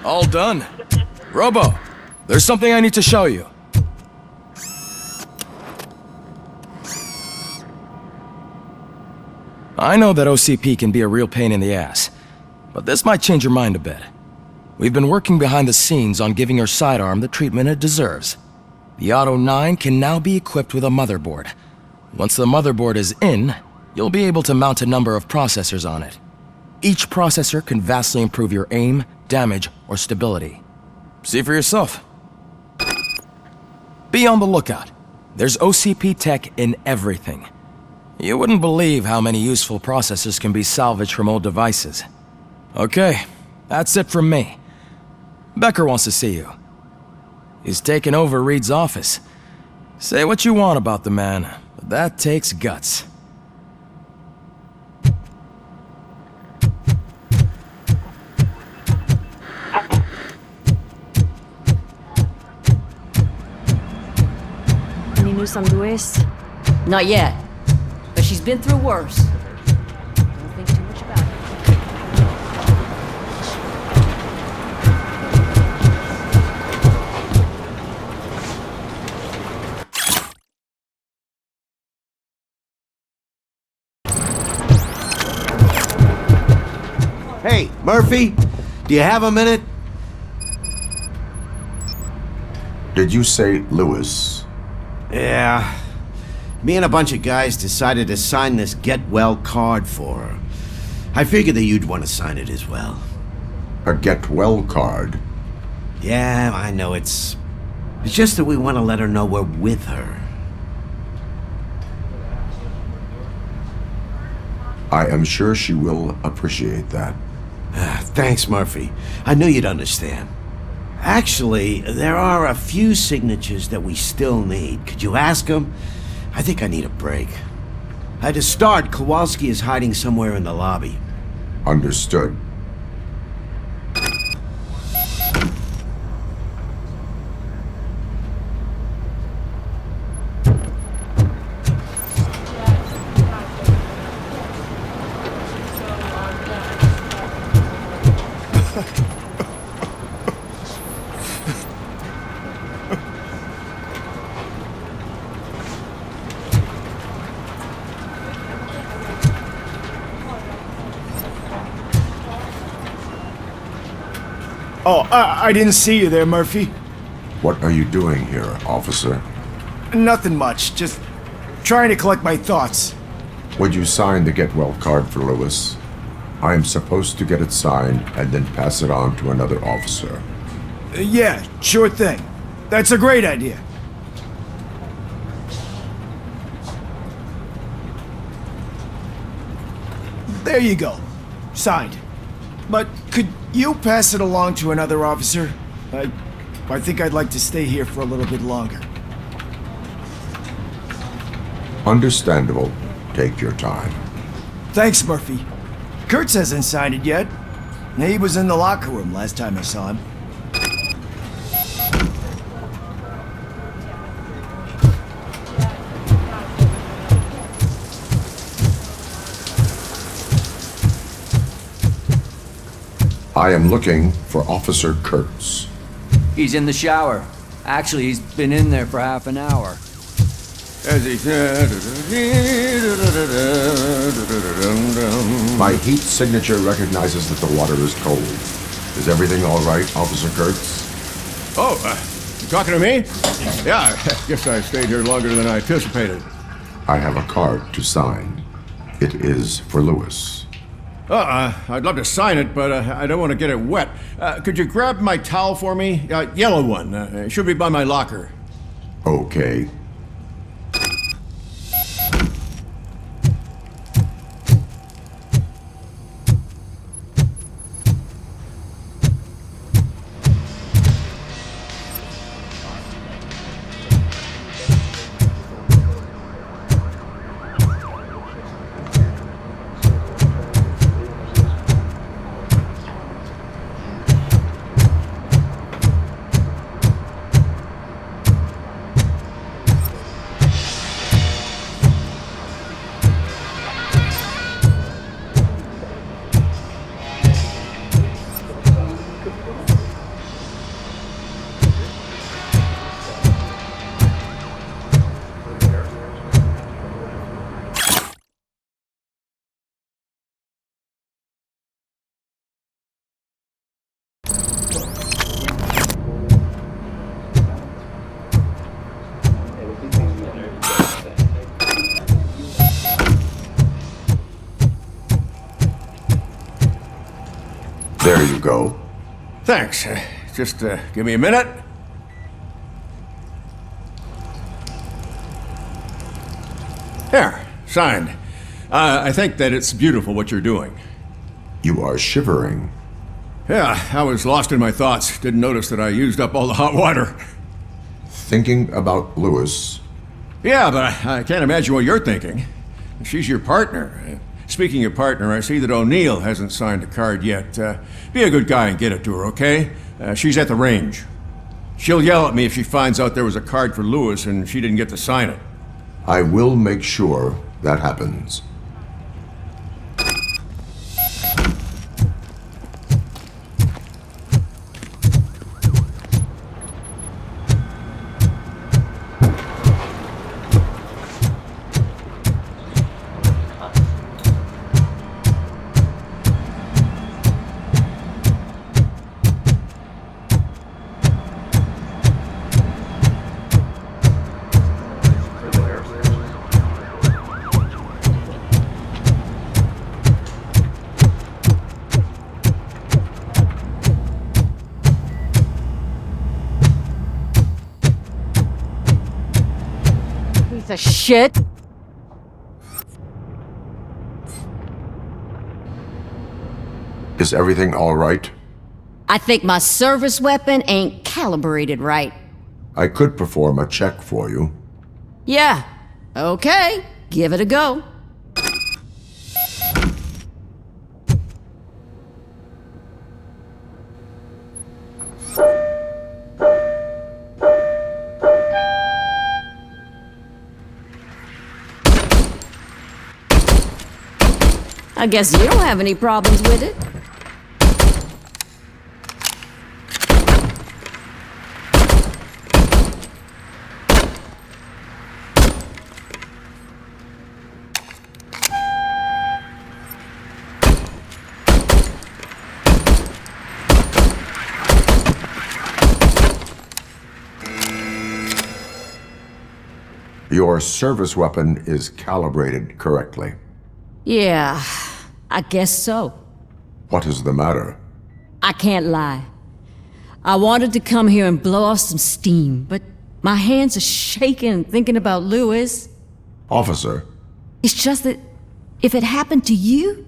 All done. Robo, there's something I need to show you. I know that OCP can be a real pain in the ass, but this might change your mind a bit. We've been working behind the scenes on giving your sidearm the treatment it deserves. The ED-209 can now be equipped with a motherboard. Once the motherboard is in, you'll be able to mount a number of processors on it. Each processor can vastly improve your aim, damage, or stability. See for yourself. Be on the lookout. There's OCP tech in everything. You wouldn't believe how many useful processors can be salvaged from old devices. Okay, that's it from me. Becker wants to see you. He's taken over Reed's office. Say what you want about the man, but that takes guts. Any news on Luis? Not yet, but she's been through worse. Don't think too much about it. Hey, Murphy, do you have a minute? Did you say Lewis? Yeah. Me and a bunch of guys decided to sign this get well card for her. I figured that you'd want to sign it as well. A get well card? Yeah, I know it's just that we want to let her know we're with her. I am sure she will appreciate that. Thanks, Murphy. I knew you'd understand. Actually, there are a few signatures that we still need. Could you ask them? I think I need a break. To start, Kowalski is hiding somewhere in the lobby. Understood. Oh, I didn't see you there, Murphy. What are you doing here, officer? Nothing much, just trying to collect my thoughts. Would you sign the get well card for Lewis? I am supposed to get it signed and then pass it on to another officer. Yeah, sure thing. That's a great idea. There you go. Signed. But could you pass it along to another officer? I think I'd like to stay here for a little bit longer. Understandable. Take your time. Thanks, Murphy. Kurtz hasn't signed it yet. He was in the locker room last time I saw him. I am looking for Officer Kurtz. He's in the shower. Actually, he's been in there for half an hour. My heat signature recognizes that the water is cold. Is everything all right, Officer Kurtz? Oh, you talking to me? Yeah, I guess I stayed here longer than I anticipated. I have a card to sign. It is for Lewis. I'd love to sign it, but I don't want to get it wet. Could you grab my towel for me? Yellow one. It should be by my locker. Okay. There you go. Thanks. Just give me a minute. There, signed. I think that it's beautiful what you're doing. You are shivering. Yeah, I was lost in my thoughts. Didn't notice that I used up all the hot water. Thinking about Lewis. Yeah, but I can't imagine what you're thinking. She's your partner. Speaking of partner, I see that O'Neill hasn't signed a card yet. Be a good guy and get it to her, okay? She's at the range. She'll yell at me if she finds out there was a card for Lewis and she didn't get to sign it. I will make sure that happens. Piece of shit. Is everything all right? I think my service weapon ain't calibrated right. I could perform a check for you. Yeah. Okay. Give it a go. I guess you don't have any problems with it. Your service weapon is calibrated correctly. Yeah, I guess so. What is the matter? I can't lie. I wanted to come here and blow off some steam, but my hands are shaking thinking about Lewis. Officer, It's just that if it happened to you,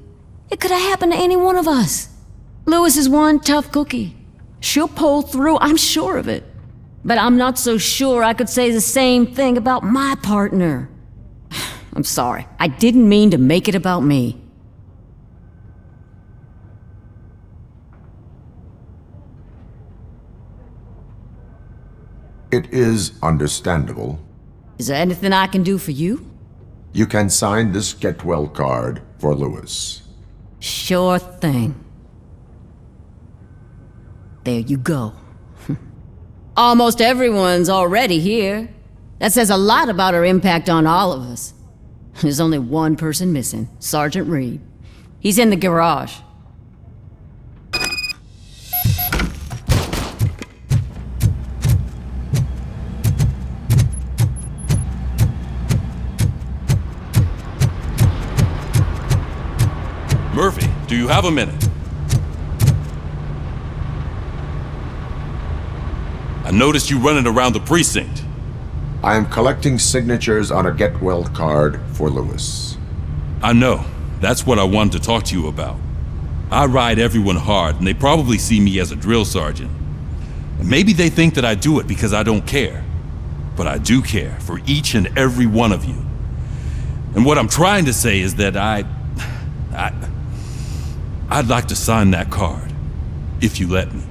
it could have happened to any one of us. Lewis is one tough cookie. She'll pull through, I'm sure of it. But I'm not so sure I could say the same thing about my partner. I'm sorry. I didn't mean to make it about me. it is understandable. Is there anything I can do for you? You can sign this get well card for Lewis. Sure thing. There you go. Almost everyone's already here. That says a lot about her impact on all of us. There's only one person missing, Sergeant Reed. He's in the garage. Murphy, do you have a minute? I noticed you running around the precinct. I am collecting signatures on a get well card for Lewis. I know. That's what I wanted to talk to you about. I ride everyone hard, and they probably see me as a drill sergeant. And maybe they think that I do it because I don't care. But I do care for each and every one of you. And what I'm trying to say is that I'd like to sign that card, if you let me.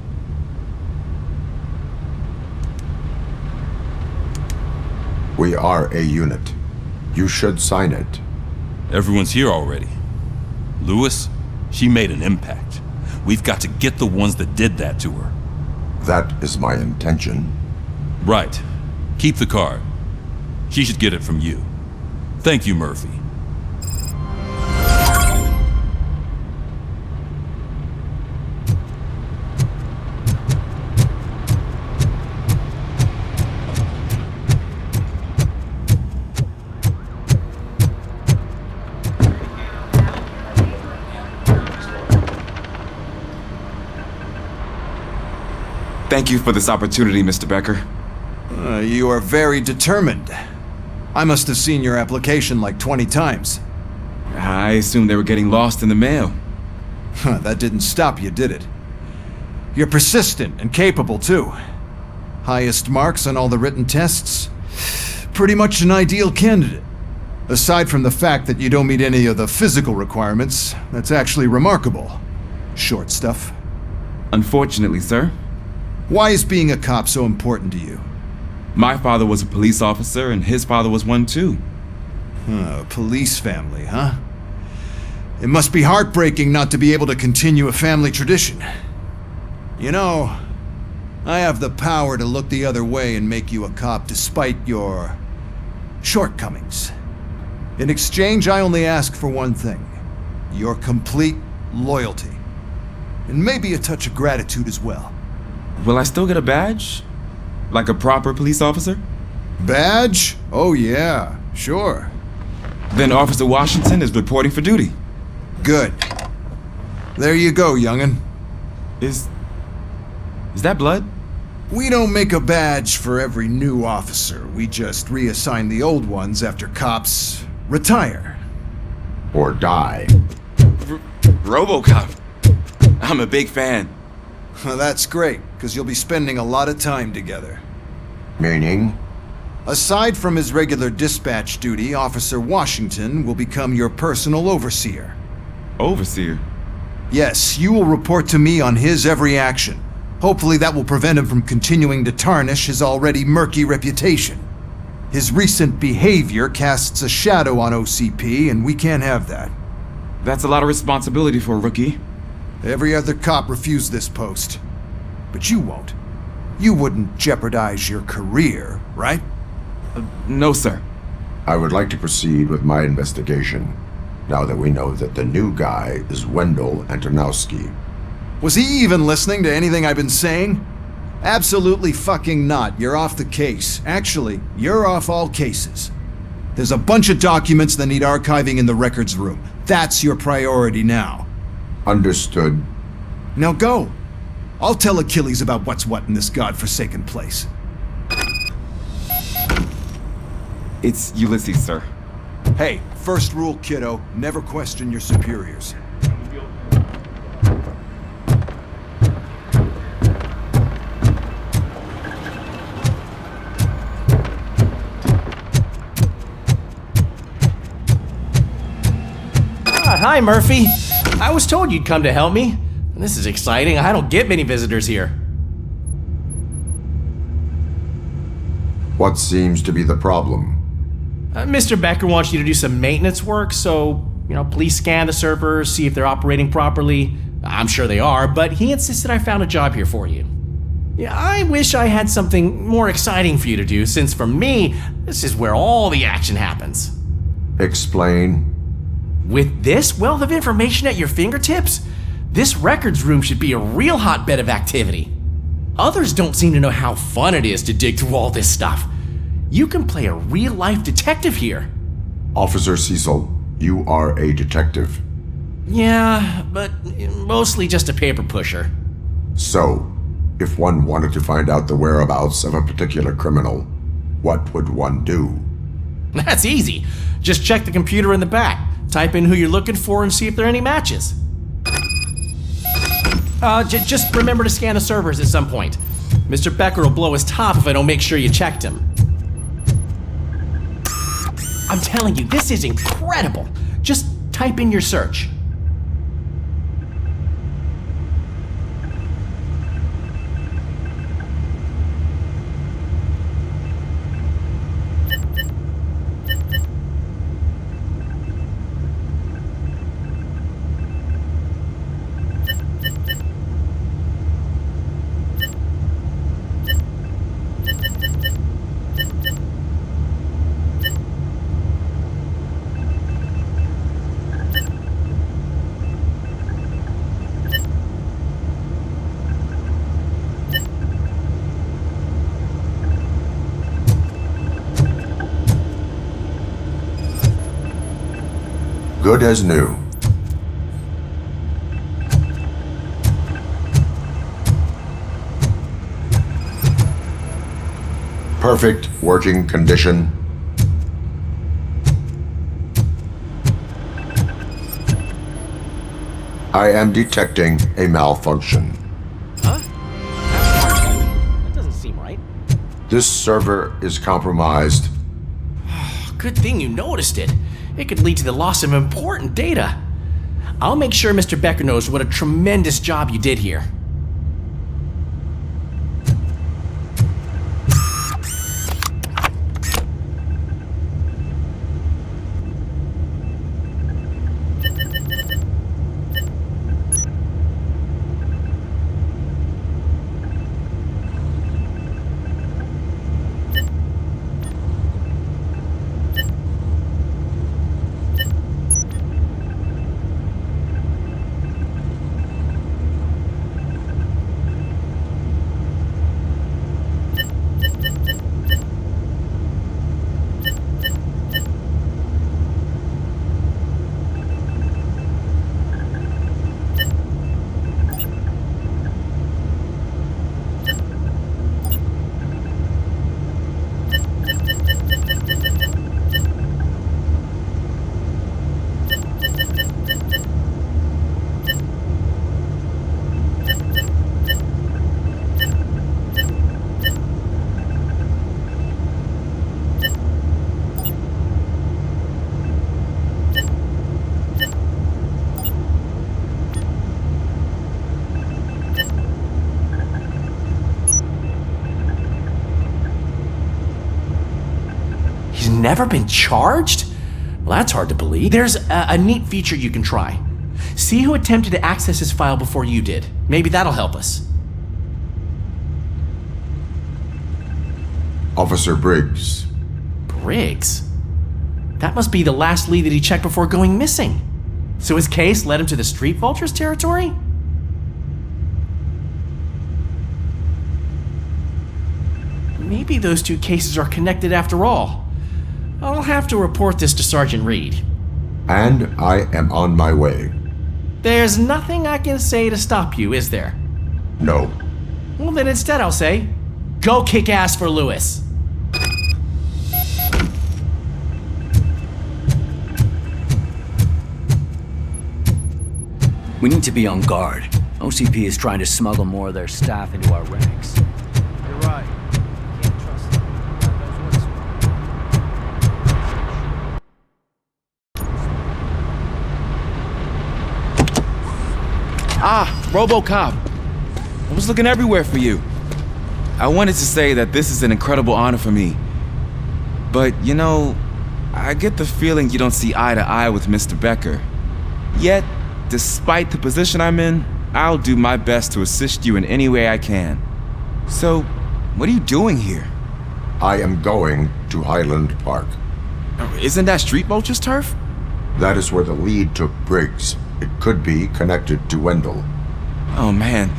We are a unit. You should sign it. Everyone's here already. Lewis, she made an impact. We've got to get the ones that did that to her. That is my intention. Right. Keep the card. She should get it from you. Thank you, Murphy. Thank you for this opportunity, Mr. Becker. You are very determined. I must have seen your application like 20 times. I assumed they were getting lost in the mail. That didn't stop you, did it? You're persistent and capable, too. Highest marks on all the written tests. Pretty much an ideal candidate. Aside from the fact that you don't meet any of the physical requirements, that's actually remarkable. Short stuff. Unfortunately, sir. Why is being a cop so important to you? My father was a police officer, and his father was one too. A police family, huh? It must be heartbreaking not to be able to continue a family tradition. You know, I have the power to look the other way and make you a cop despite your shortcomings. In exchange, I only ask for one thing. Your complete loyalty. And maybe a touch of gratitude as well. Will I still get a badge? Like a proper police officer? Badge? Oh yeah, sure. Then Officer Washington is reporting for duty. Good. There you go, young'un. Is that blood? We don't make a badge for every new officer. We just reassign the old ones after cops retire. Or die. RoboCop. I'm a big fan. Well, that's great, because you'll be spending a lot of time together. Meaning? Aside from his regular dispatch duty, Officer Washington will become your personal overseer. Overseer? Yes, you will report to me on his every action. Hopefully that will prevent him from continuing to tarnish his already murky reputation. His recent behavior casts a shadow on OCP, and we can't have that. That's a lot of responsibility for a rookie. Every other cop refused this post. But you won't. You wouldn't jeopardize your career, right? No, sir. I would like to proceed with my investigation, now that we know that the new guy is Wendell Antonowski. Was he even listening to anything I've been saying? Absolutely fucking not. You're off the case. Actually, you're off all cases. There's a bunch of documents that need archiving in the records room. That's your priority now. Understood. Now go. I'll tell Achilles about what's what in this godforsaken place. It's Ulysses, sir. Hey, first rule, kiddo, never question your superiors. Hi, Murphy. I was told you'd come to help me. This is exciting. I don't get many visitors here. What seems to be the problem? Mr. Becker wants you to do some maintenance work, so, please scan the servers, see if they're operating properly. I'm sure they are, but he insisted I found a job here for you. Yeah, I wish I had something more exciting for you to do, since for me, this is where all the action happens. Explain. With this wealth of information at your fingertips, this records room should be a real hotbed of activity. Others don't seem to know how fun it is to dig through all this stuff. You can play a real-life detective here. Officer Cecil, you are a detective. Yeah, but mostly just a paper pusher. So, if one wanted to find out the whereabouts of a particular criminal, what would one do? That's easy. Just check the computer in the back. Type in who you're looking for and see if there are any matches. Just remember to scan the servers at some point. Mr. Becker will blow his top if I don't make sure you checked him. I'm telling you, this is incredible. Just type in your search. Good as new. perfect working condition? I am detecting a malfunction. Huh? That doesn't seem right. This server is compromised. Good thing you noticed it. It could lead to the loss of important data. I'll make sure Mr. Becker knows what a tremendous job you did here. Never been charged? Well, that's hard to believe. There's a neat feature you can try. See who attempted to access his file before you did. Maybe that'll help us. Officer Briggs. Briggs? That must be the last lead that he checked before going missing. So his case led him to the Street Vultures territory? Maybe those two cases are connected after all. I'll have to report this to Sergeant Reed. And I am on my way. There's nothing I can say to stop you, is there? No. Well, then instead I'll say, go kick ass for Lewis. We need to be on guard. OCP is trying to smuggle more of their staff into our ranks. You're right. Can't trust them. God knows what's Ah, RoboCop. I was looking everywhere for you. I wanted to say that this is an incredible honor for me. But, you know, I get the feeling you don't see eye to eye with Mr. Becker. Yet, despite the position I'm in, I'll do my best to assist you in any way I can. So, what are you doing here? I am going to Highland Park. Isn't that Street Vulture's turf? That is where the lead took Briggs. It could be connected to Wendell. Oh man,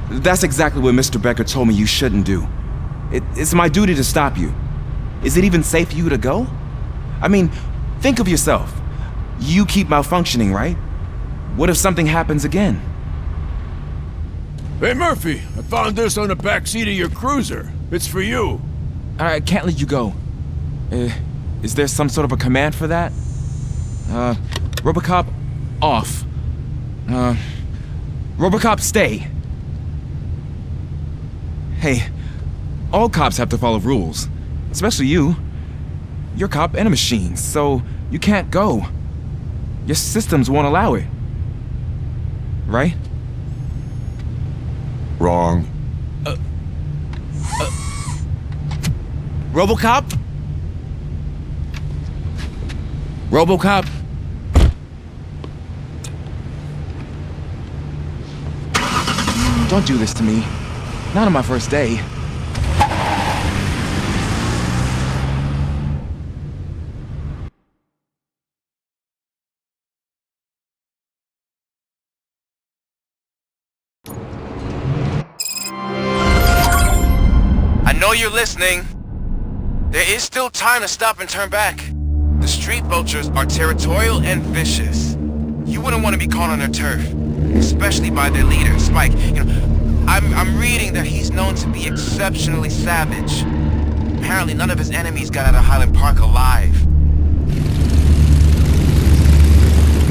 that's exactly what Mr. Becker told me you shouldn't do. It's my duty to stop you. Is it even safe for you to go? I mean, think of yourself. You keep malfunctioning, right? What if something happens again? Hey Murphy, I found this on the back seat of your cruiser. It's for you. I can't let you go. Is there some sort of a command for that? RoboCop, off. RoboCop, stay. Hey, all cops have to follow rules. Especially you. You're a cop and a machine, so you can't go. Your systems won't allow it. Right? Wrong. RoboCop? RoboCop? Don't do this to me. Not on my first day. I know you're listening. There is still time to stop and turn back. The Street Vultures are territorial and vicious. You wouldn't want to be caught on their turf, especially by their leader, Spike. You know, I'm reading that he's known to be exceptionally savage. apparently none of his enemies got out of Highland Park alive.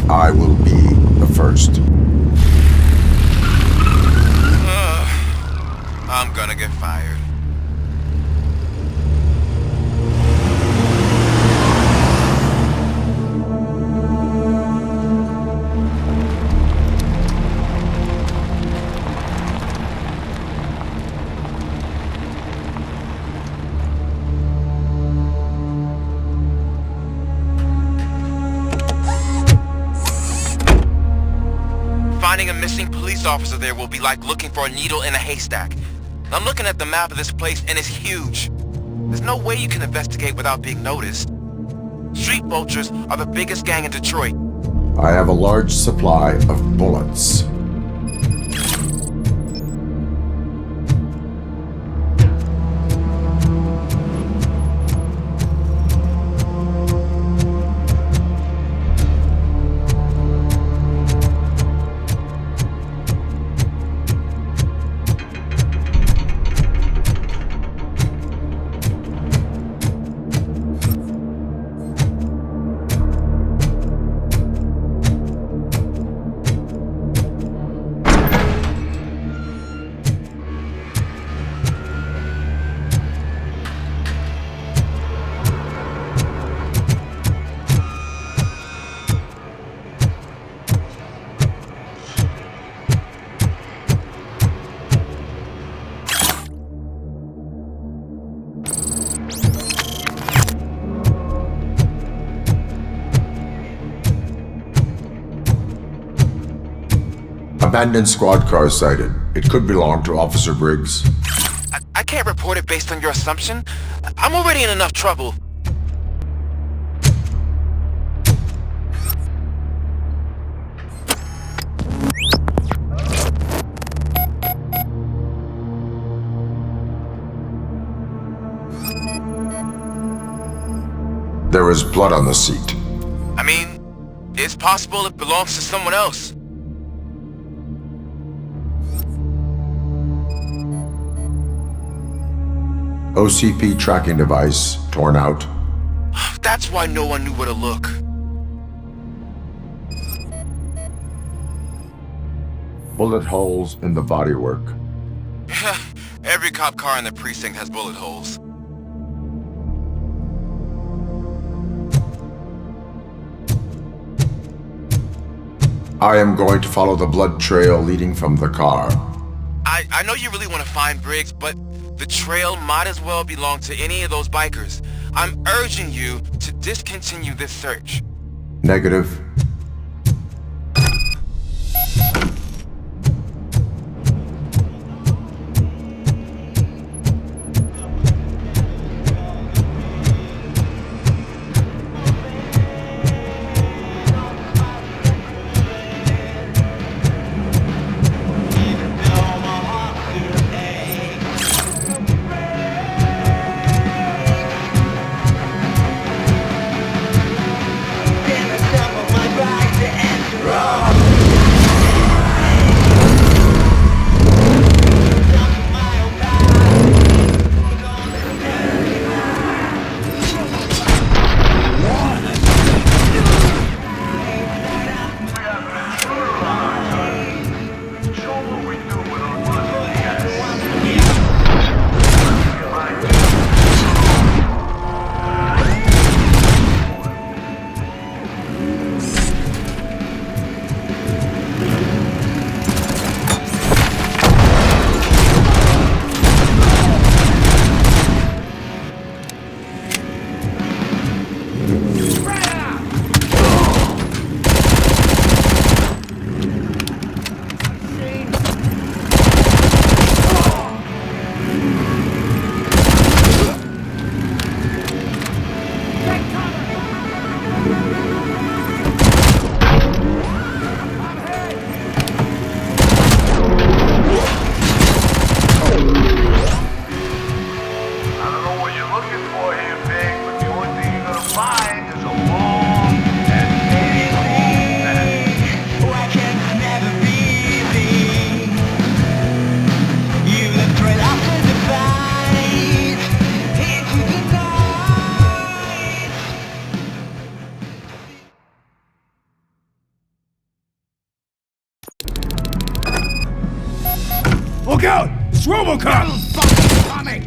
I will be the first. I'm gonna get fired. Finding a missing police officer there will be like looking for a needle in a haystack. I'm looking at the map of this place and it's huge. There's no way you can investigate without being noticed. Street vultures are the biggest gang in Detroit. I have a large supply of bullets. Abandoned squad car sighted. It could belong to Officer Briggs. I can't report it based on your assumption. I'm already in enough trouble. There is blood on the seat. I mean, it's possible it belongs to someone else. OCP tracking device torn out. That's why no one knew where to look. Bullet holes in the bodywork. Every cop car in the precinct has bullet holes. I am going to follow the blood trail leading from the car. I know you really want to find Briggs, but the trail might as well belong to any of those bikers. I'm urging you to discontinue this search. Negative. Look out! It's RoboCop! Coming!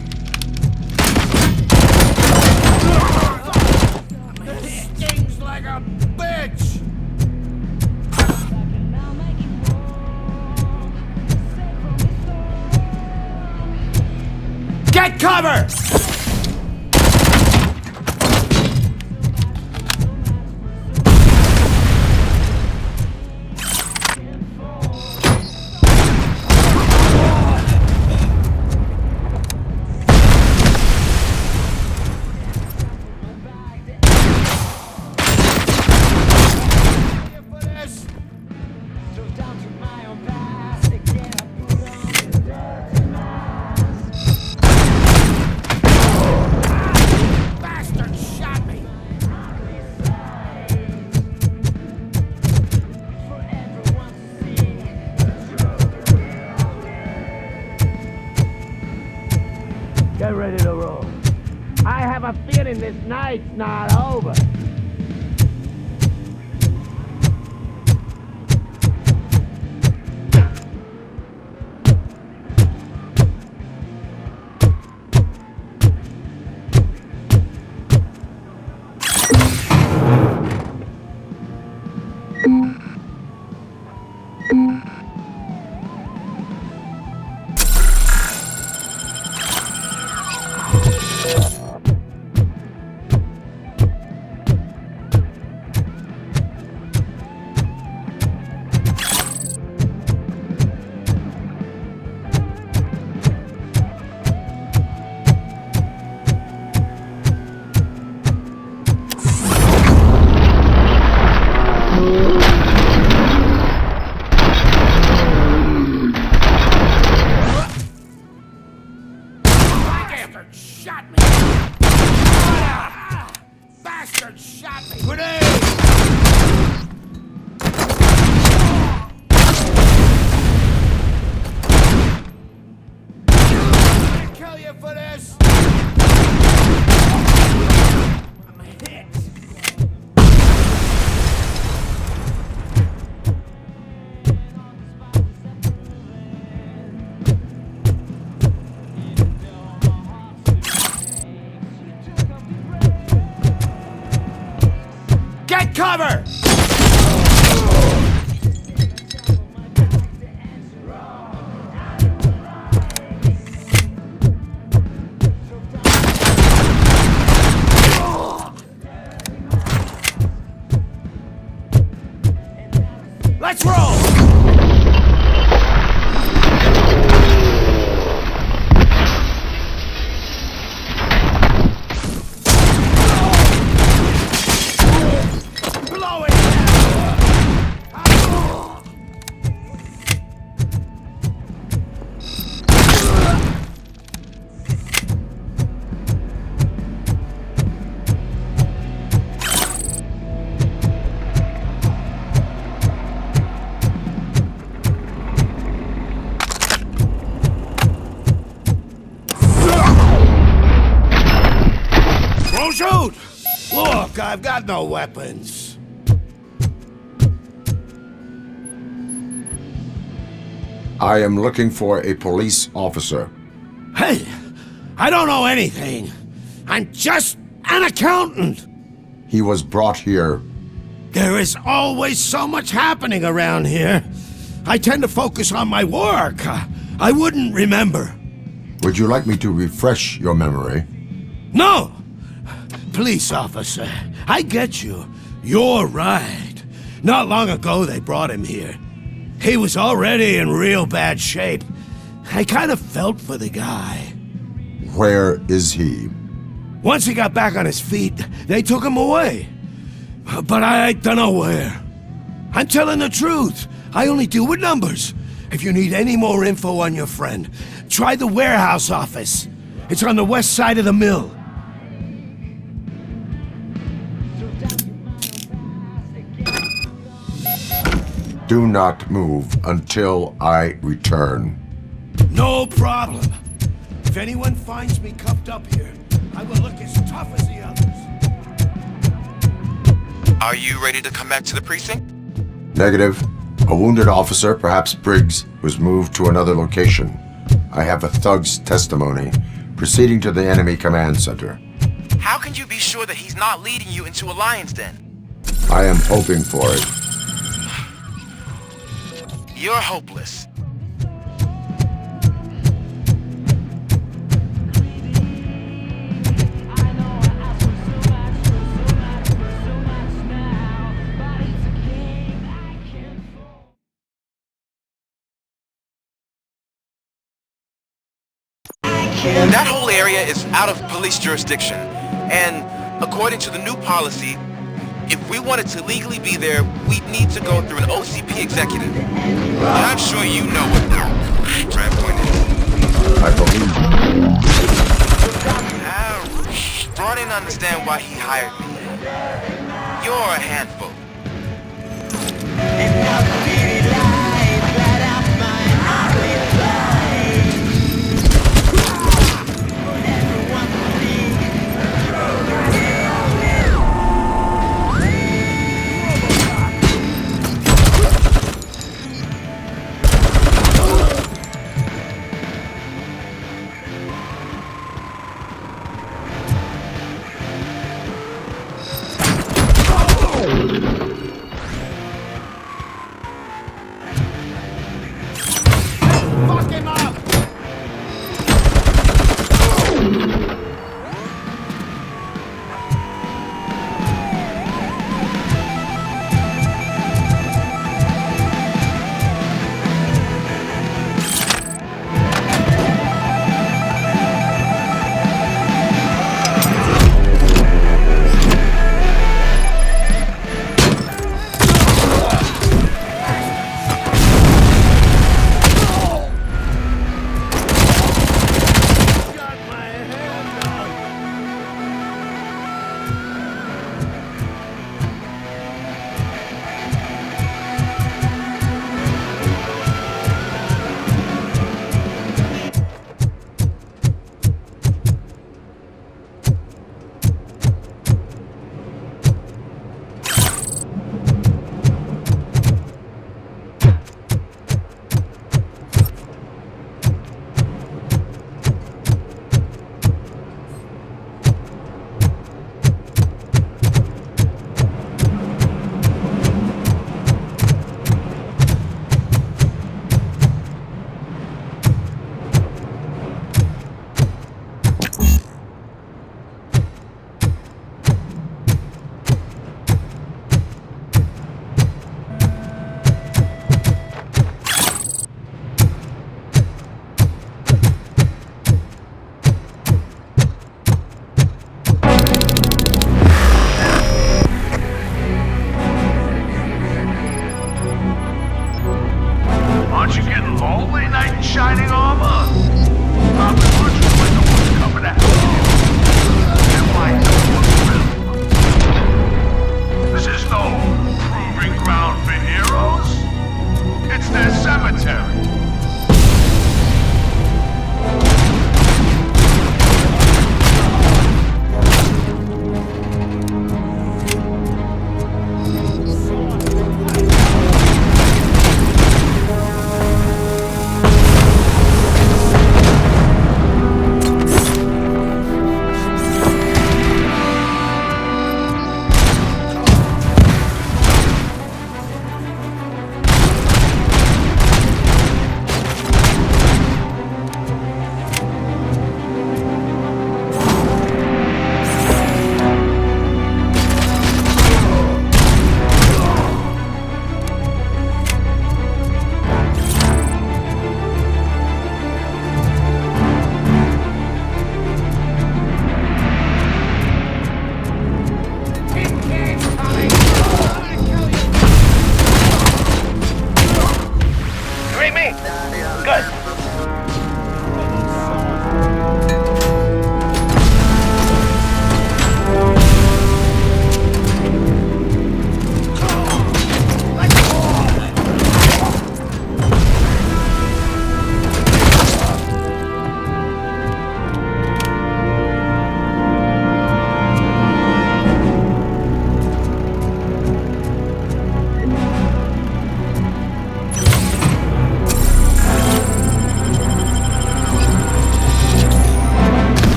Stings like a bitch! Get cover! Get ready to roll. I have a feeling this night's not over. Shot me! Bastard shot me! Grenade! I'm gonna kill you for this! I'm hit! Get cover! Let's roll! Don't shoot! Look, I've got no weapons. I am looking for a police officer. Hey, I don't know anything. I'm just an accountant. He was brought here. There is always so much happening around here. I tend to focus on my work. I wouldn't remember. Would you like me to refresh your memory? No! Police officer, I get you. You're right. Not long ago they brought him here. He was already in real bad shape. I kind of felt for the guy. Where is he? Once he got back on his feet, they took him away. But I don't know where. I'm telling the truth. I only deal with numbers. If you need any more info on your friend, try the warehouse office. It's on the west side of the mill. Do not move until I return. No problem. If anyone finds me cuffed up here, I will look as tough as the others. Are you ready to come back to the precinct? Negative. A wounded officer, perhaps Briggs, was moved to another location. I have a thug's testimony proceeding to the enemy command center. How can you be sure that he's not leading you into a lion's den? I am hoping for it. You're hopeless. That whole area is out of police jurisdiction, and according to the new policy, if we wanted to legally be there, we'd need to go through an OCP executive. And I'm sure you know what the Brad point is. I believe Ron didn't understand why he hired me. You're a handful.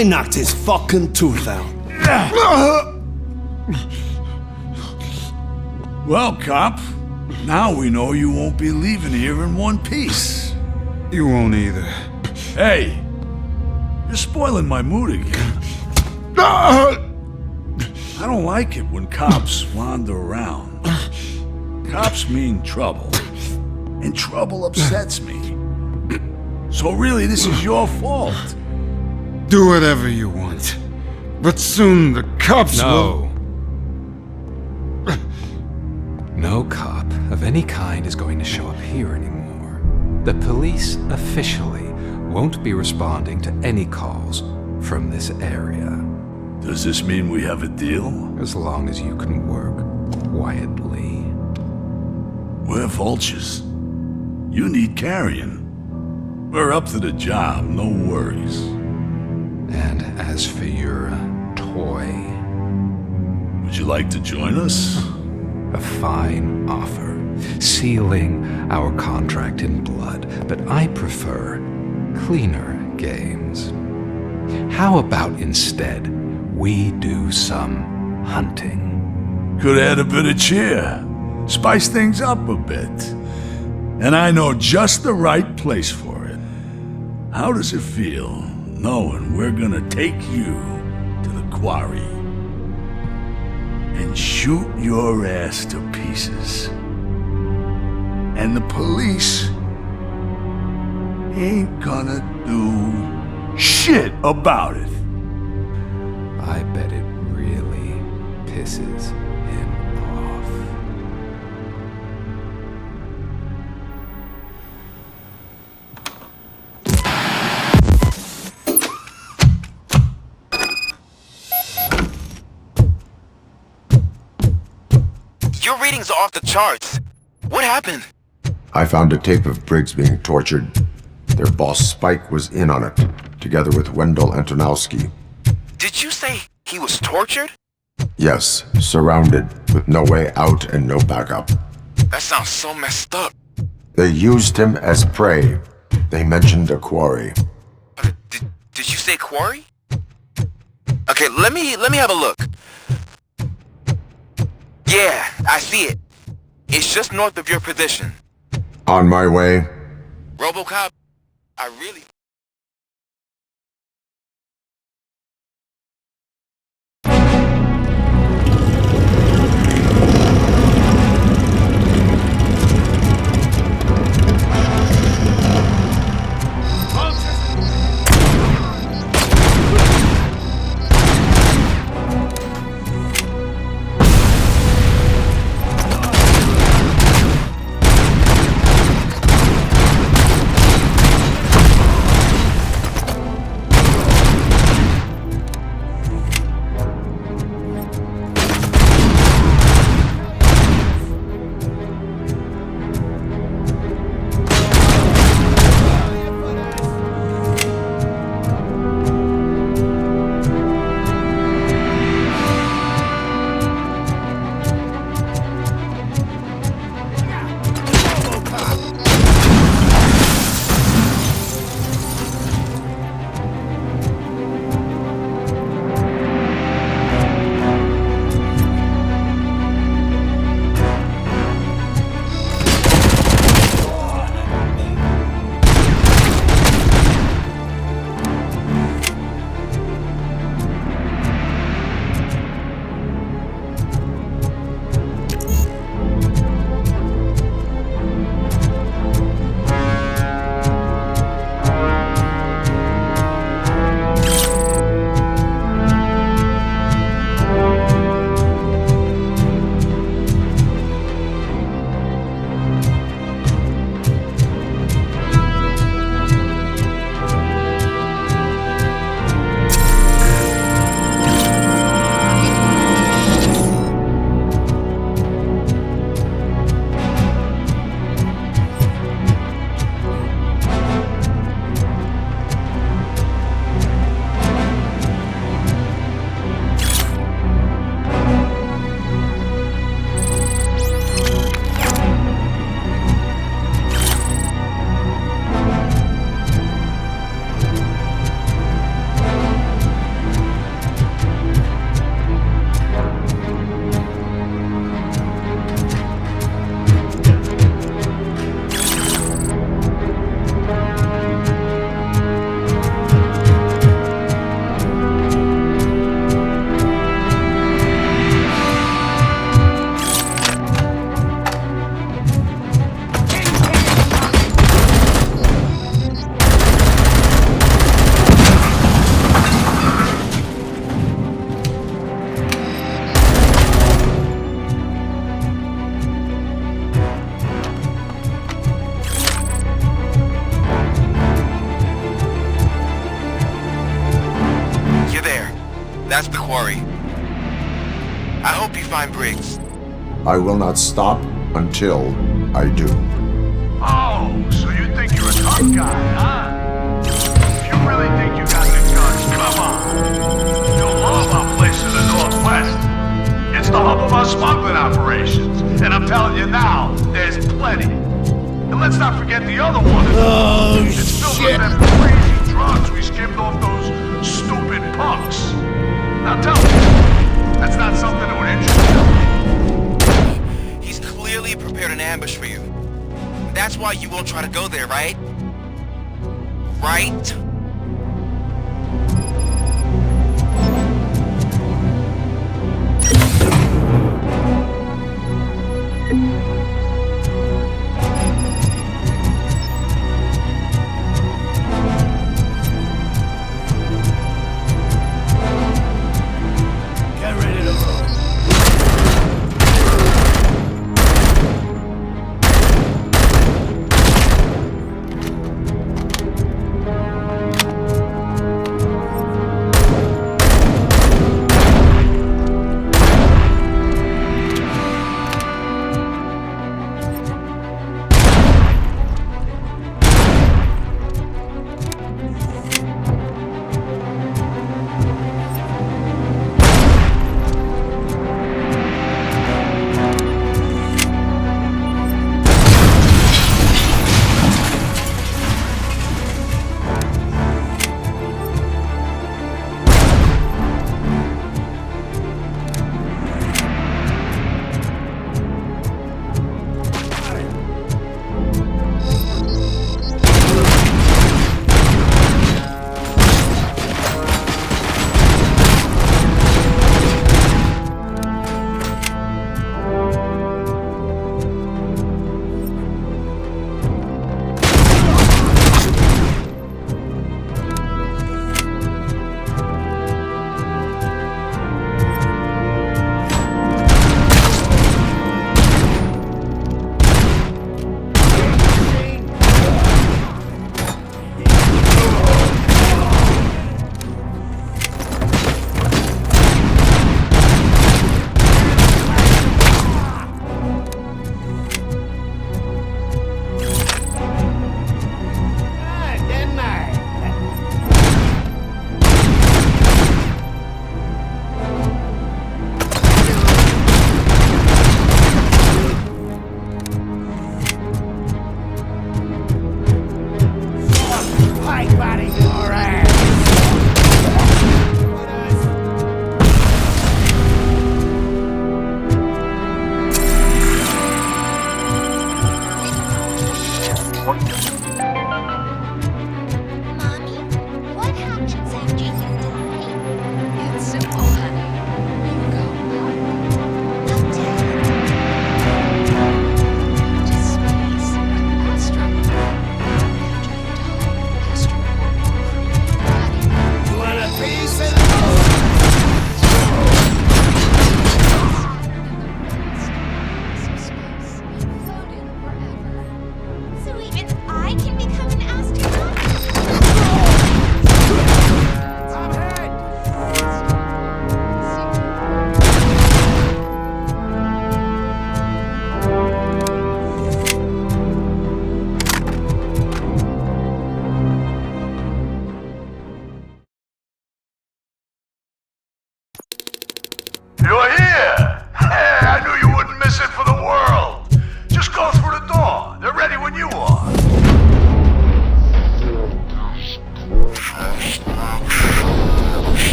I knocked his fucking tooth out. Well, cop, now we know you won't be leaving here in one piece. You won't either. Hey, you're spoiling my mood again. I don't like it when cops wander around. Cops mean trouble, and trouble upsets me. So really, this is your fault. Do whatever you want. But soon the cops will... No cop of any kind is going to show up here anymore. The police officially won't be responding to any calls from this area. Does this mean we have a deal? As long as you can work quietly. We're vultures. You need carrion. We're up to the job, no worries. And as for your toy... Would you like to join us? A fine offer, sealing our contract in blood, but I prefer cleaner games. How about instead we do some hunting? Could add a bit of cheer, spice things up a bit. And I know just the right place for it. How does it feel knowing we're gonna take you to the quarry and shoot your ass to pieces? And the police ain't gonna do shit about it. I bet it really pisses him off. Your readings are off the charts. What happened? I found a tape of Briggs being tortured. Their boss Spike was in on it, together with Wendell Antonowski. Did you say he was tortured? Yes, surrounded, with no way out and no backup. That sounds so messed up. They used him as prey. They mentioned a quarry. Did you say quarry? Okay, let me have a look. Yeah, I see it. It's just north of your position. On my way. RoboCop, I really... That's the quarry. I hope you find Briggs. I will not stop until I do. Oh, so you think you're a tough guy, huh? If you really think you got the guns, come on. You'll love our place in the Northwest. It's the hub of our smuggling operations. And I'm telling you now, there's plenty. And let's not forget the other one. Oh, it's filled shit. with them crazy drugs we skimmed off those stupid punks. Now tell me, that's not something that would interest you? He's clearly prepared an ambush for you. That's why you won't try to go there, right? Right?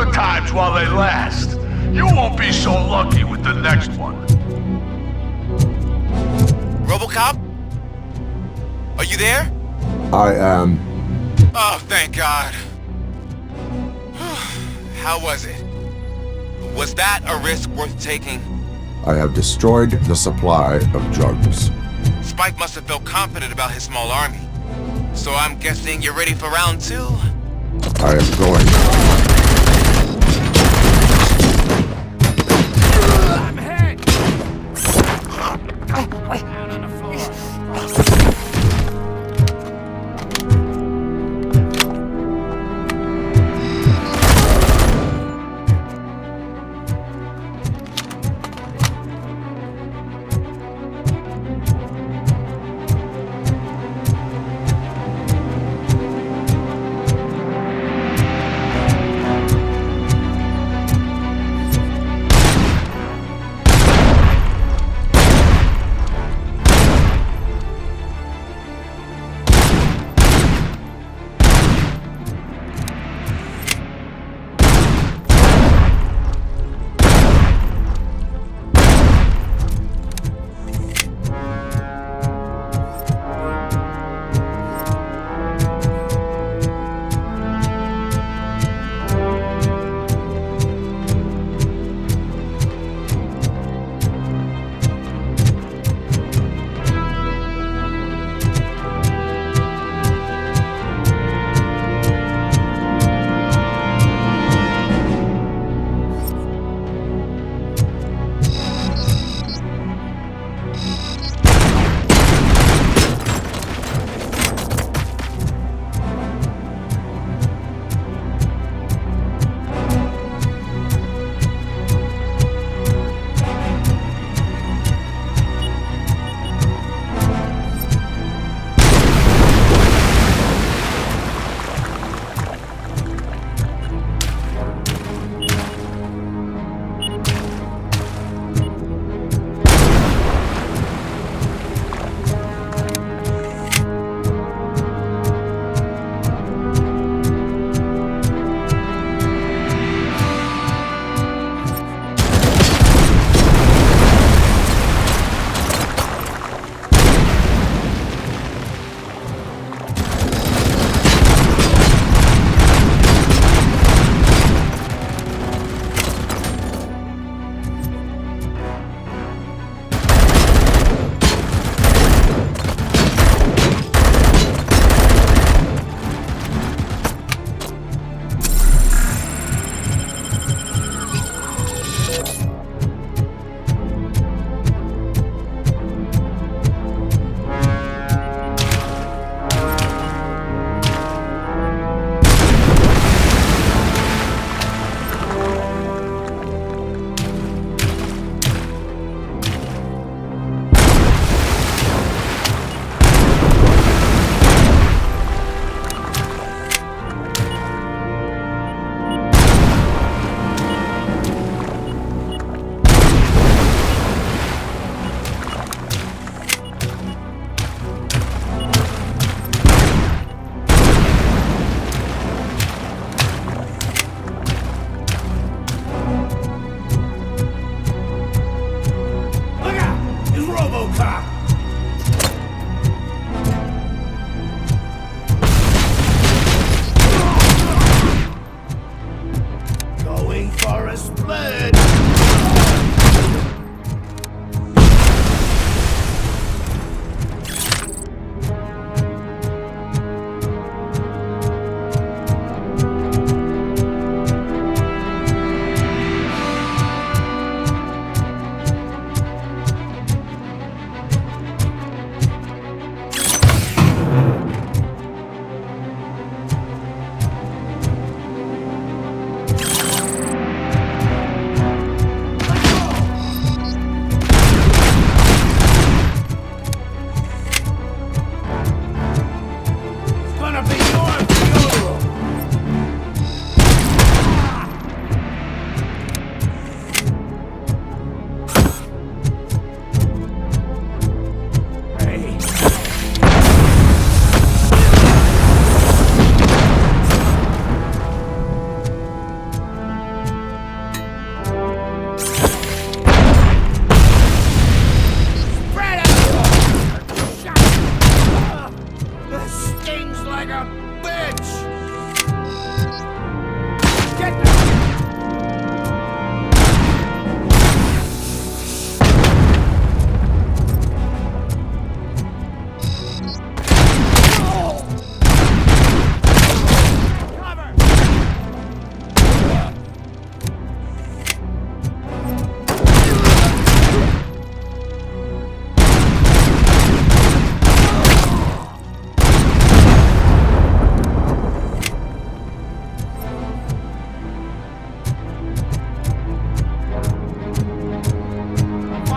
good times while they last. You won't be so lucky with the next one. RoboCop? Are you there? I am. Oh, thank God. How was it? Was that a risk worth taking? I have destroyed the supply of drugs. Spike must have felt confident about his small army. So I'm guessing you're ready for round 2? I am going. I'm hit! Down on the floor.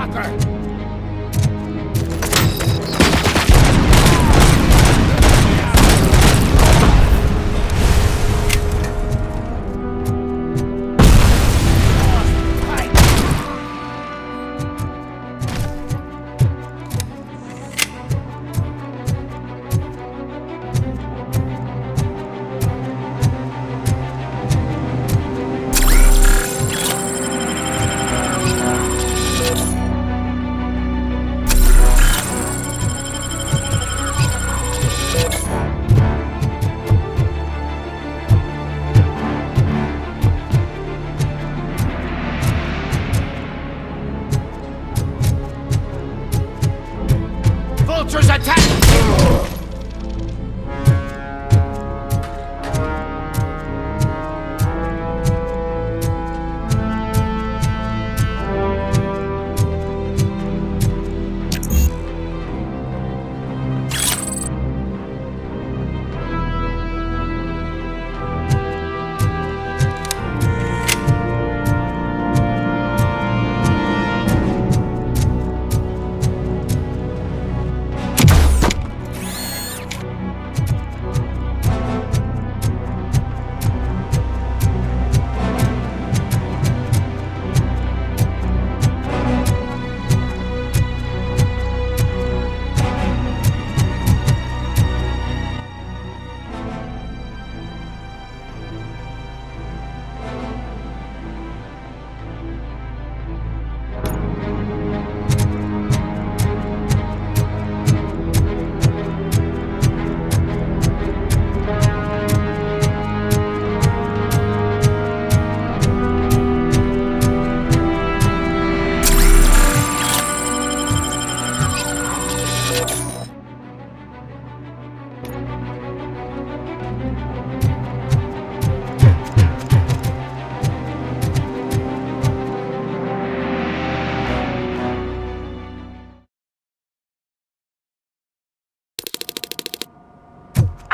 motherfucker! Vultures attack!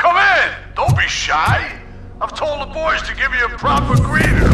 Come in! Don't be shy! I've told the boys to give you a proper greeter.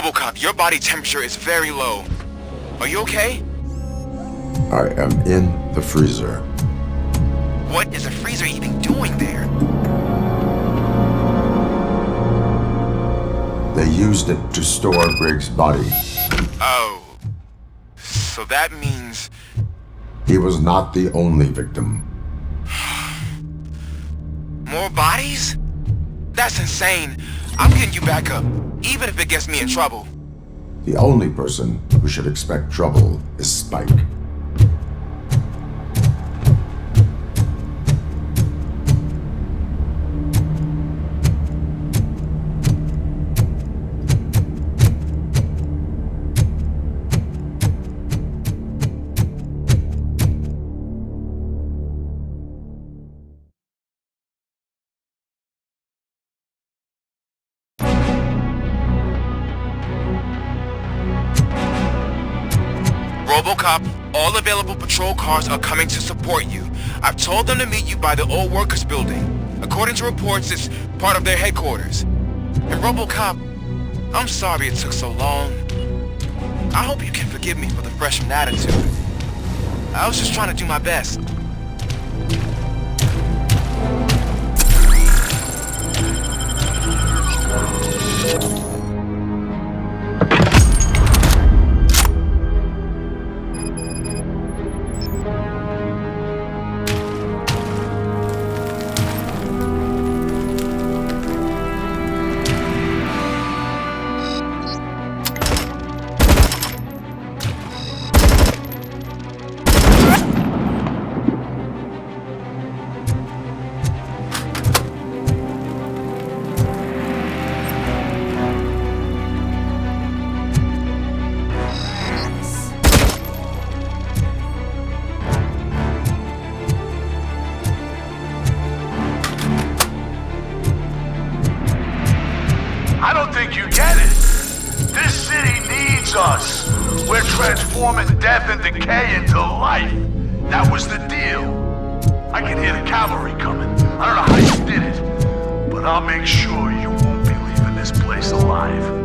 RoboCop, your body temperature is very low. Are you okay? I am in the freezer. What is a freezer even doing there? They used it to store Griggs' body. Oh. So that means... He was not the only victim. More bodies? That's insane. I'm getting you back up, even if it gets me in trouble. The only person who should expect trouble is Spike. RoboCop, all available patrol cars are coming to support you. I've told them to meet you by the old workers building. According to reports, it's part of their headquarters. And RoboCop, I'm sorry it took so long. I hope you can forgive me for the freshman attitude. I was just trying to do my best. I don't think you get it. This city needs us. We're transforming death and decay into life. That was the deal. I can hear the cavalry coming. I don't know how you did it, but I'll make sure you won't be leaving this place alive.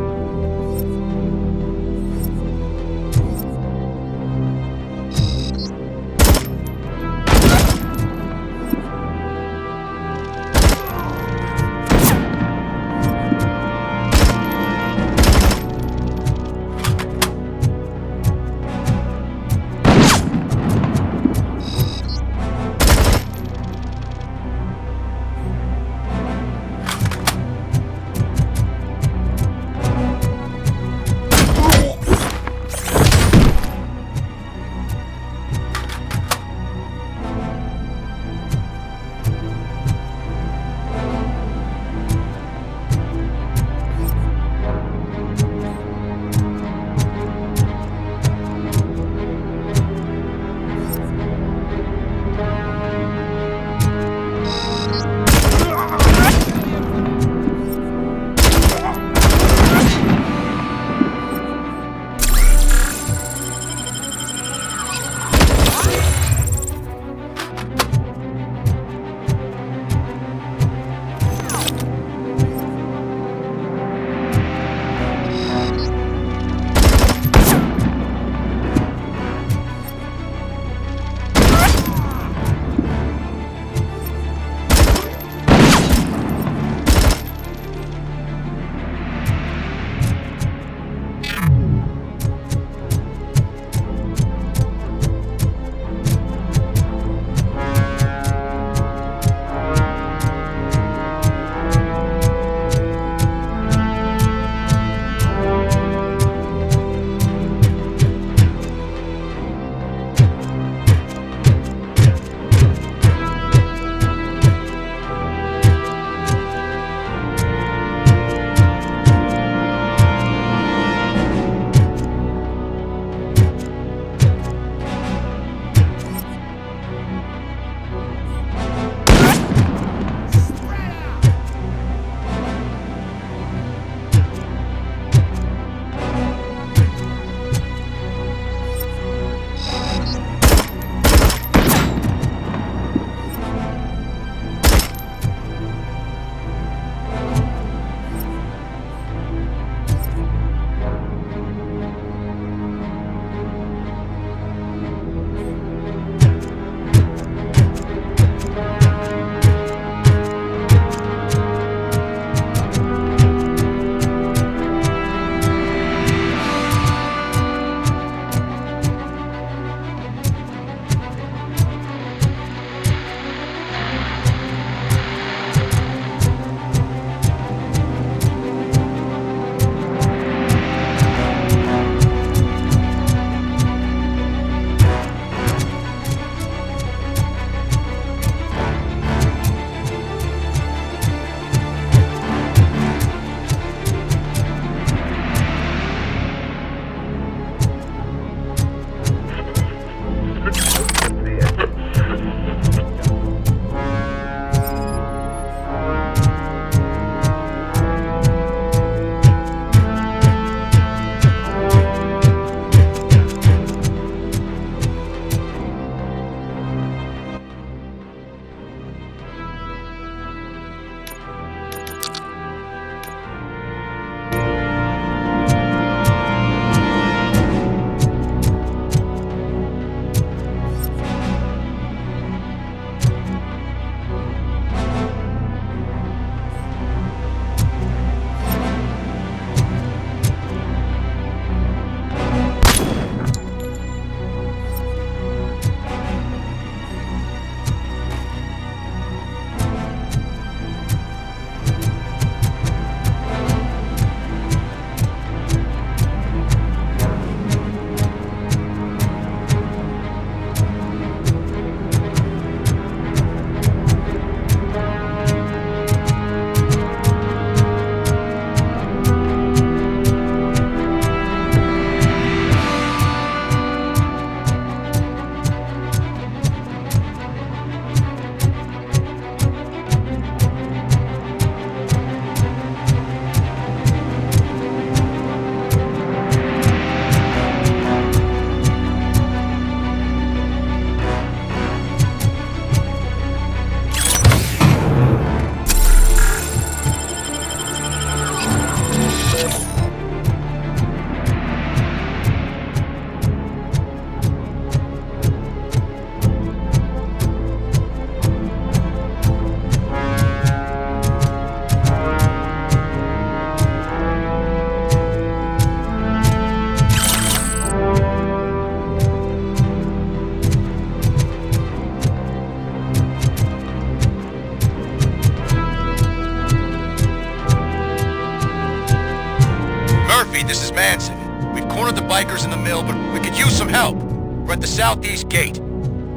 this is Manson. We've cornered the bikers in the mill, but we could use some help. We're at the southeast gate.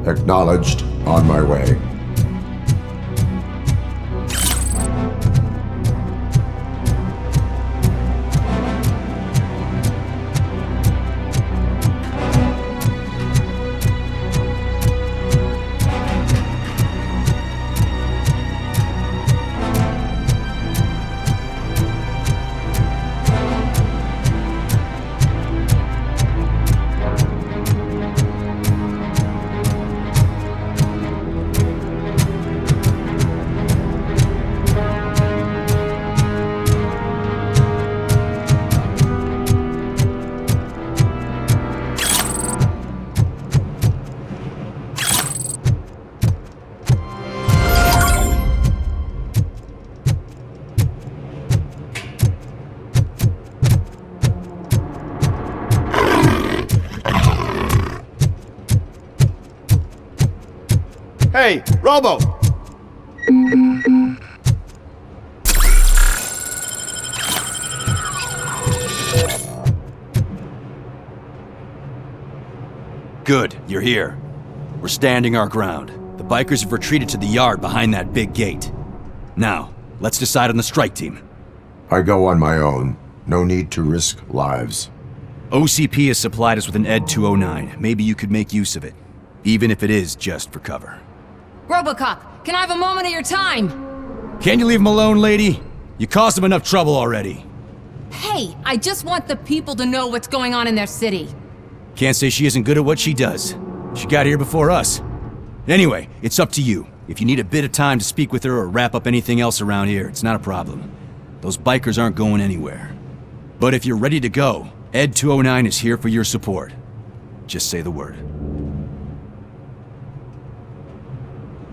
Acknowledged. On my way. Hey, Robo! Good, you're here. We're standing our ground. The bikers have retreated to the yard behind that big gate. Now, let's decide on the strike team. I go on my own. No need to risk lives. OCP has supplied us with an ED-209. Maybe you could make use of it, even if it is just for cover. RoboCop, can I have a moment of your time? Can you leave him alone, lady? You caused him enough trouble already. Hey, I just want the people to know what's going on in their city. Can't say she isn't good at what she does. She got here before us. Anyway, it's up to you. If you need a bit of time to speak with her or wrap up anything else around here, it's not a problem. Those bikers aren't going anywhere. But if you're ready to go, ED-209 is here for your support. Just say the word.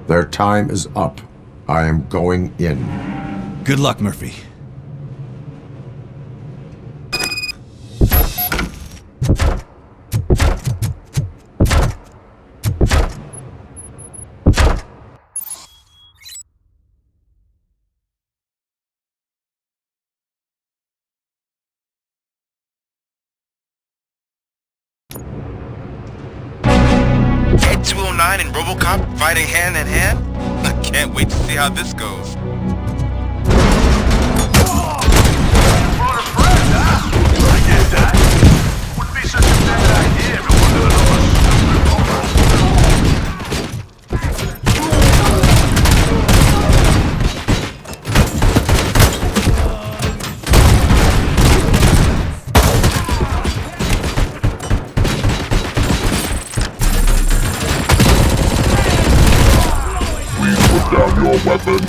Their time is up. I am going in. Good luck, Murphy. ED-209 and RoboCop fighting hand in hand? I can't wait to see how this goes. I get that. Wouldn't be such a bad idea if it wasn't another Down your weapon.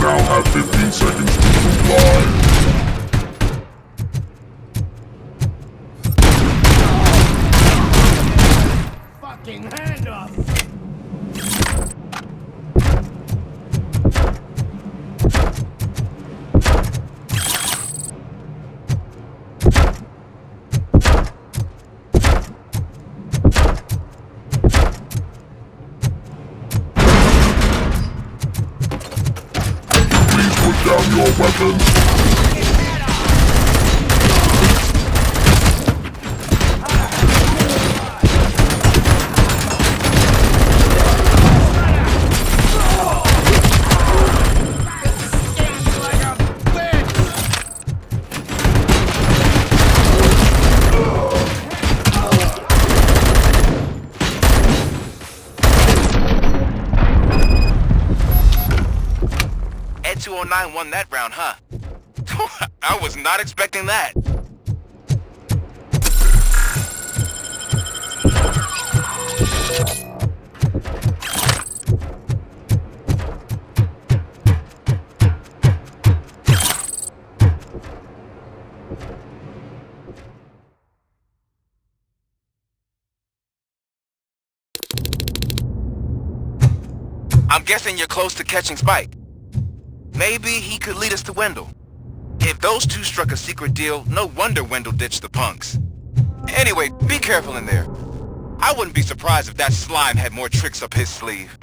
Now have 15 seconds to comply. Fucking hand up! Down your weapons. ED-209 won that round, huh? I was not expecting that. I'm guessing you're close to catching Spike. Maybe he could lead us to Wendell. If those two struck a secret deal, no wonder Wendell ditched the punks. Anyway, be careful in there. I wouldn't be surprised if that slime had more tricks up his sleeve.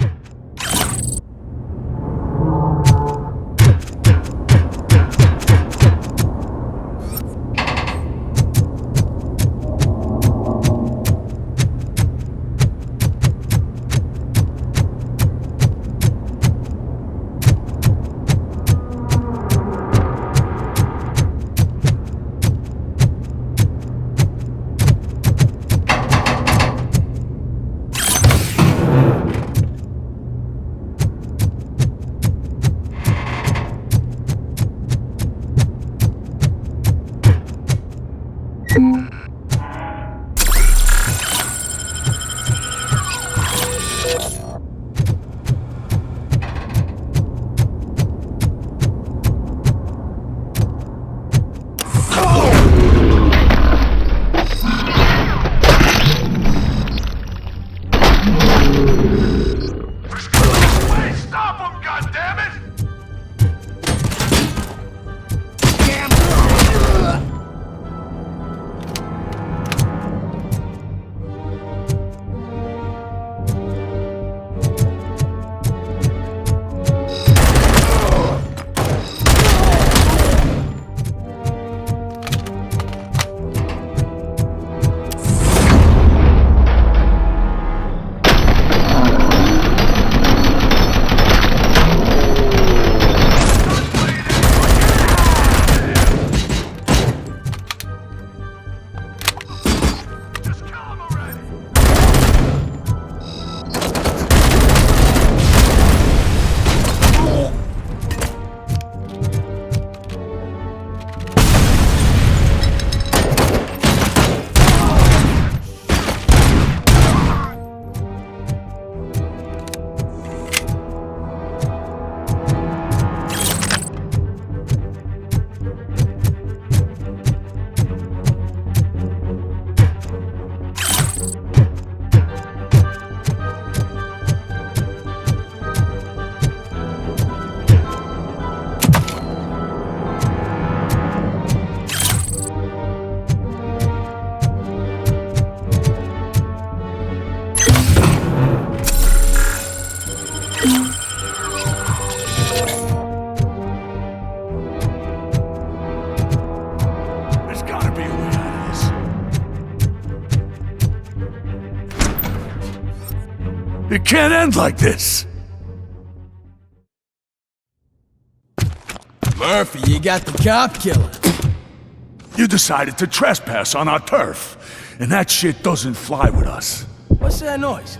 It can't end like this! Murphy, you got the cop killer. You decided to trespass on our turf, and that shit doesn't fly with us. What's that noise?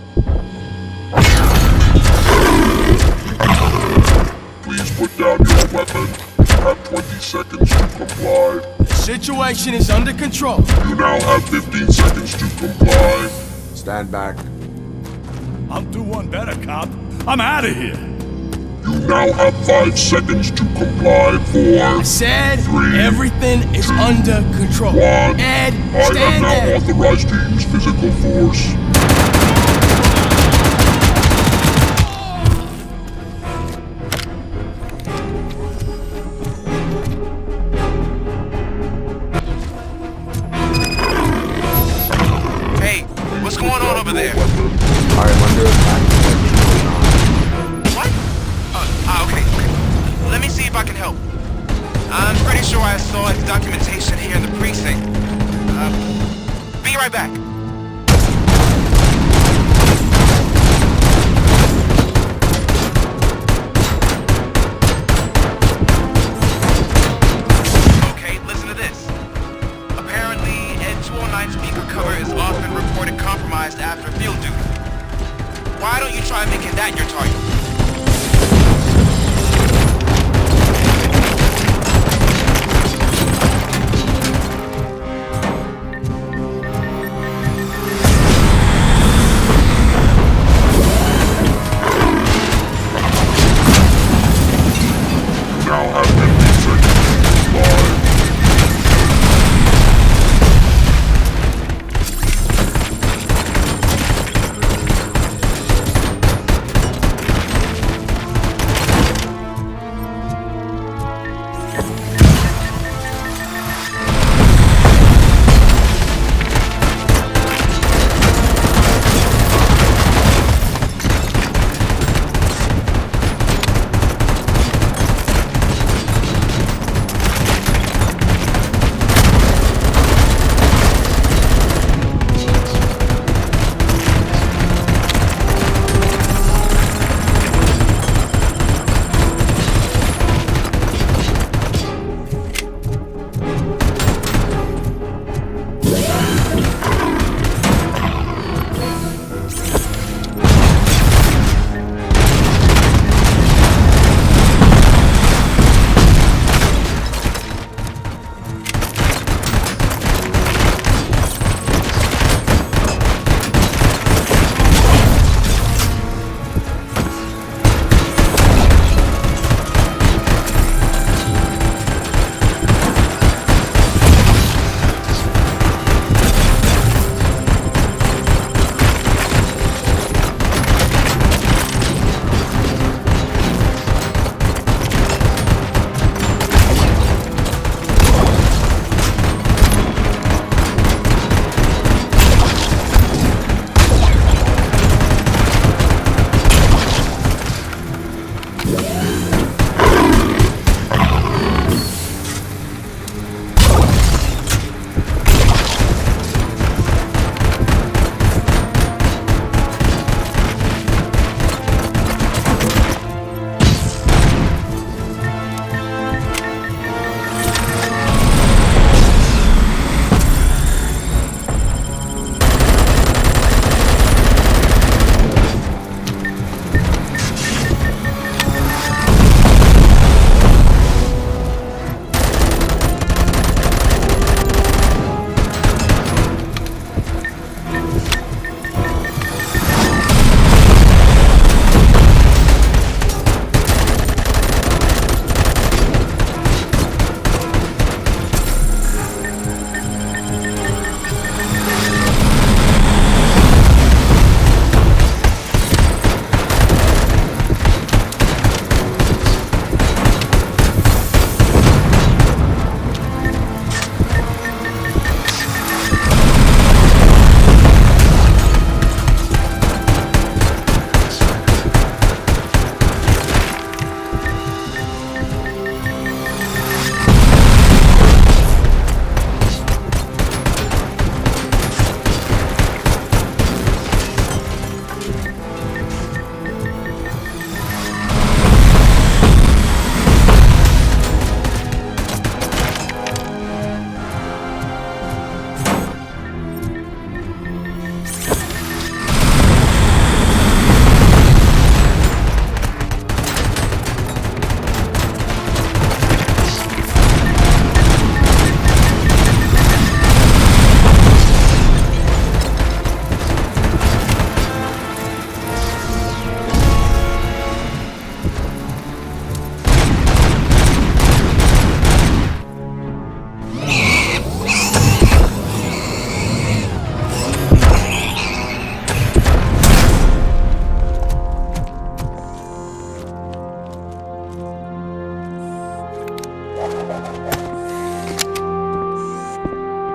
Please put down your weapon. You have 20 seconds to comply. The situation is under control. You now have 15 seconds to comply. Stand back. I'll do one better, cop. I'm out of here. You now have 5 seconds to comply. 4, I said 3, everything is under control. 1. Ed, stand I am now authorized to use physical force. Hey, what's going on over there? I am under attack. What? Okay. Let me see if I can help. I'm pretty sure I saw his documentation here in the precinct. Be right back. Okay, listen to this. Apparently, ED-209 speaker cover is often reported compromised after field duty. Why don't you try making that your target?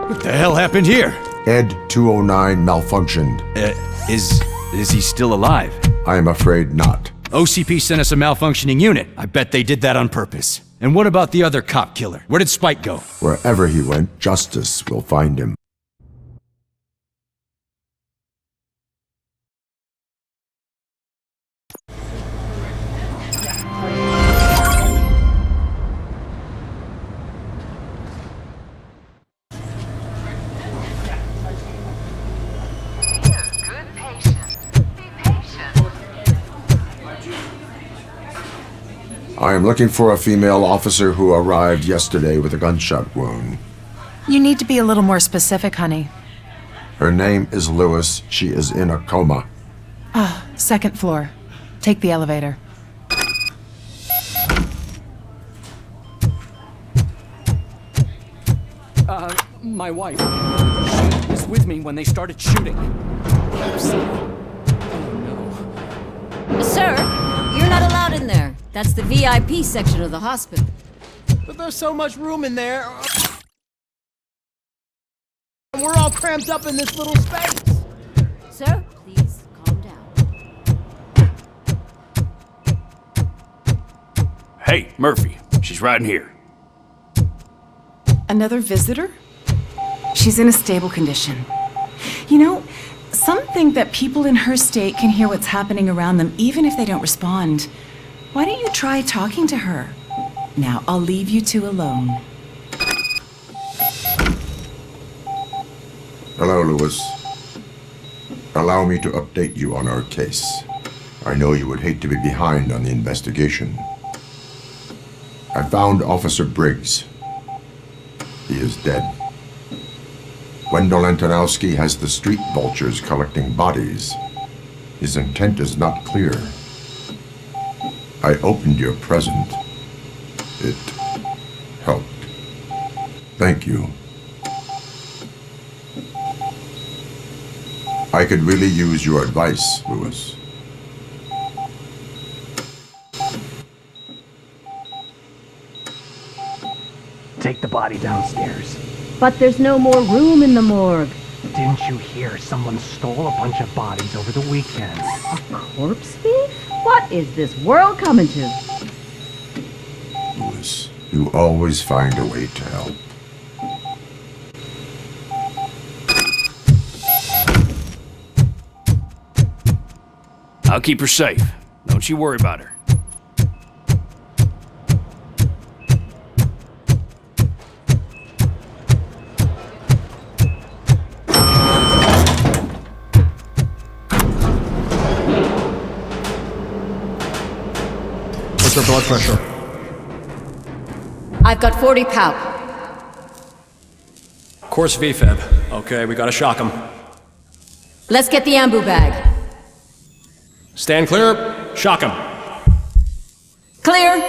What the hell happened here? ED-209 malfunctioned. Is he still alive? I am afraid not. OCP sent us a malfunctioning unit. I bet they did that on purpose. And what about the other cop killer? Where did Spike go? Wherever he went, justice will find him. I am looking for a female officer who arrived yesterday with a gunshot wound. You need to be a little more specific, honey. Her name is Lewis. She is in a coma. Second floor. Take the elevator. My wife. She was with me when they started shooting. Sir, you're not allowed in there. That's the VIP section of the hospital. But there's so much room in there. And we're all cramped up in this little space. Sir, please calm down. Hey, Murphy. She's right in here. Another visitor? She's in a stable condition. You know, some think that people in her state can hear what's happening around them even if they don't respond. Why don't you try talking to her? Now, I'll leave you two alone. Hello, Lewis. Allow me to update you on our case. I know you would hate to be behind on the investigation. I found Officer Briggs. He is dead. Wendell Antonowski has the street vultures collecting bodies. His intent is not clear. I opened your present. It helped. Thank you. I could really use your advice, Lewis. Take the body downstairs. But there's no more room in the morgue. Didn't you hear someone stole a bunch of bodies over the weekend? A corpse thief? What is this world coming to? Lewis, you always find a way to help. I'll keep her safe. Don't you worry about her. What's your blood pressure? I've got 40 pow. Course VFib. Okay, we gotta shock him. Let's get the ambu bag. Stand clear. Shock him. Clear.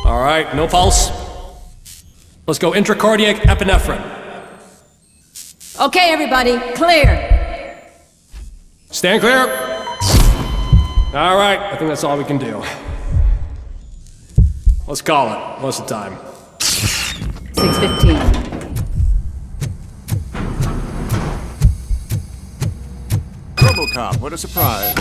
All right, no pulse. Let's go intracardiac epinephrine. Okay, everybody, clear. Stand clear. All right, I think that's all we can do. Let's call it. What's the time? 6:15. RoboCop, what a surprise.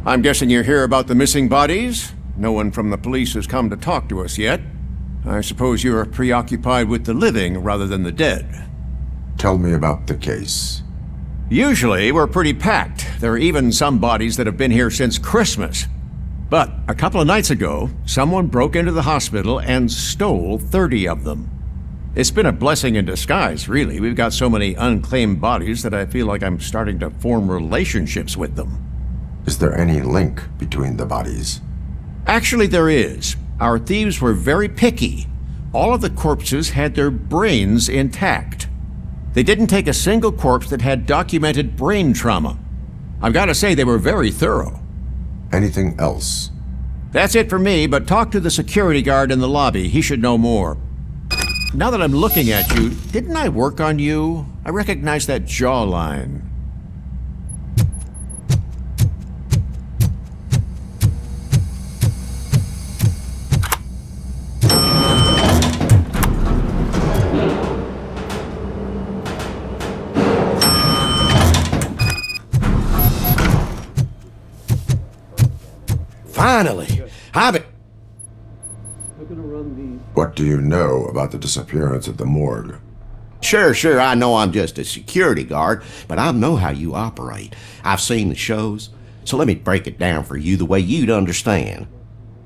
I'm guessing you're here about the missing bodies? No one from the police has come to talk to us yet. I suppose you're preoccupied with the living rather than the dead. Tell me about the case. Usually, we're pretty packed. There are even some bodies that have been here since Christmas. But a couple of nights ago, someone broke into the hospital and stole 30 of them. It's been a blessing in disguise, really. We've got so many unclaimed bodies that I feel like I'm starting to form relationships with them. Is there any link between the bodies? Actually, there is. Our thieves were very picky. All of the corpses had their brains intact. They didn't take a single corpse that had documented brain trauma. I've got to say, they were very thorough. Anything else? That's it for me, but talk to the security guard in the lobby. He should know more. Now that I'm looking at you, didn't I work on you? I recognize that jawline. Finally! I've been... What do you know about the disappearance at the morgue? Sure, I know I'm just a security guard, but I know how you operate. I've seen the shows, so let me break it down for you the way you'd understand.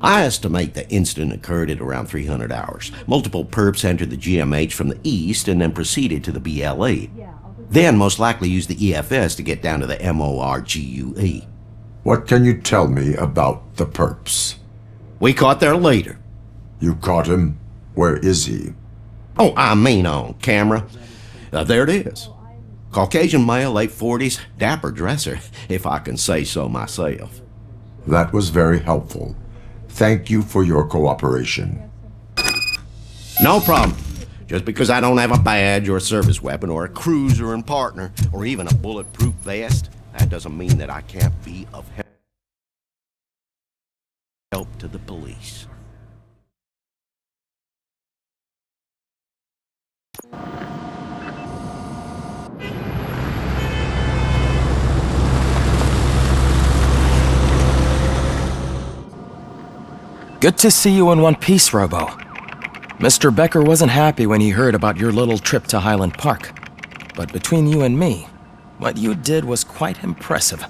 I estimate the incident occurred at around 300 hours. Multiple perps entered the GMH from the east and then proceeded to the BLE. Then most likely used the EFS to get down to the MORGUE. What can you tell me about the perps? We caught their leader. You caught him? Where is he? Oh, I mean on camera. There it is. Caucasian male, late 40s, dapper dresser, if I can say so myself. That was very helpful. Thank you for your cooperation. No problem. Just because I don't have a badge or a service weapon or a cruiser and partner or even a bulletproof vest, that doesn't mean that I can't be of help to the police. Good to see you in one piece, Robo. Mr. Becker wasn't happy when he heard about your little trip to Highland Park. But between you and me, what you did was quite impressive.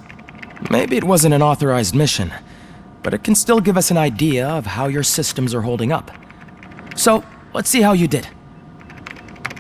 Maybe it wasn't an authorized mission, but it can still give us an idea of how your systems are holding up. So, let's see how you did.